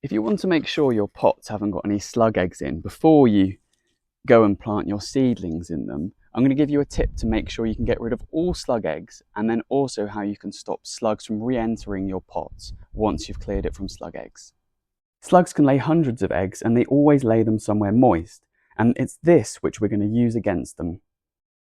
If you want to make sure your pots haven't got any slug eggs in before you go and plant your seedlings in them, I'm going to give you a tip to make sure you can get rid of all slug eggs, and then also how you can stop slugs from re-entering your pots once you've cleared it from slug eggs. Slugs can lay hundreds of eggs, and they always lay them somewhere moist, and it's this which we're going to use against them.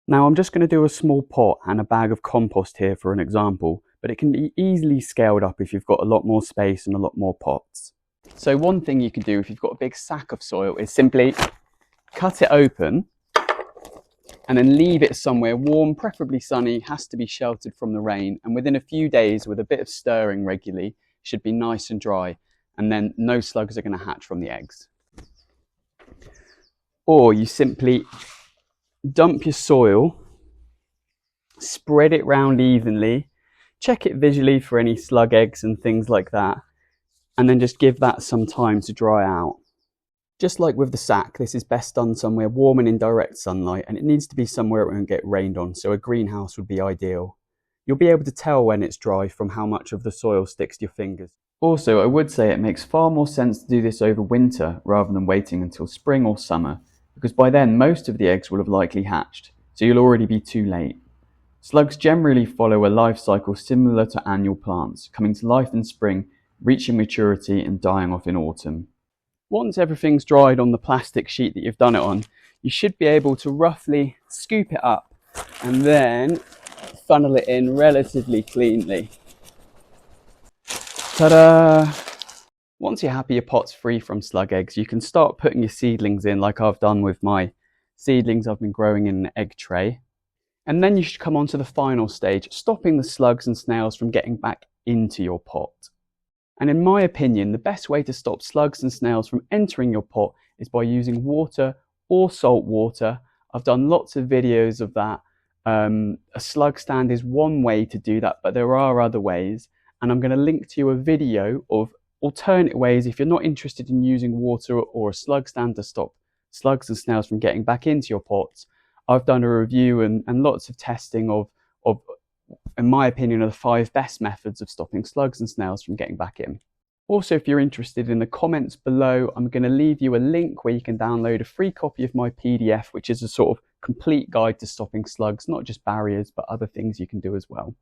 Now I'm just going to do a small pot and a bag of compost here for an example, but it can be easily scaled up if you've got a lot more space and a lot more pots. So one thing you can do if you've got a big sack of soil is simply cut it open and then leave it somewhere warm, preferably sunny, has to be sheltered from the rain, and within a few days with a bit of stirring regularly should be nice and dry, and then no slugs are going to hatch from the eggs. Or you simply dump your soil, spread it round evenly, check it visually for any slug eggs and things like that, and then just give that some time to dry out. Just like with the sack, this is best done somewhere warm and in direct sunlight, and it needs to be somewhere it won't get rained on, so a greenhouse would be ideal. You'll be able to tell when it's dry from how much of the soil sticks to your fingers. Also, I would say it makes far more sense to do this over winter rather than waiting until spring or summer, because by then most of the eggs will have likely hatched, so you'll already be too late. Slugs generally follow a life cycle similar to annual plants, coming to life in spring, reaching maturity and dying off in autumn. Once everything's dried on the plastic sheet that you've done it on, you should be able to roughly scoop it up and then funnel it in relatively cleanly. Ta-da! Once you're happy your pot's free from slug eggs, you can start putting your seedlings in like I've done with my seedlings I've been growing in an egg tray. And then you should come on to the final stage, stopping the slugs and snails from getting back into your pot. And in my opinion, the best way to stop slugs and snails from entering your pot is by using water or salt water. I've done lots of videos of that. A slug stand is one way to do that, but there are other ways. And I'm going to link to you a video of alternate ways if you're not interested in using water or a slug stand to stop slugs and snails from getting back into your pots. I've done a review and lots of testing of, in my opinion, are the 5 best methods of stopping slugs and snails from getting back in. Also, if you're interested, in the comments below, I'm going to leave you a link where you can download a free copy of my PDF, which is a sort of complete guide to stopping slugs, not just barriers, but other things you can do as well.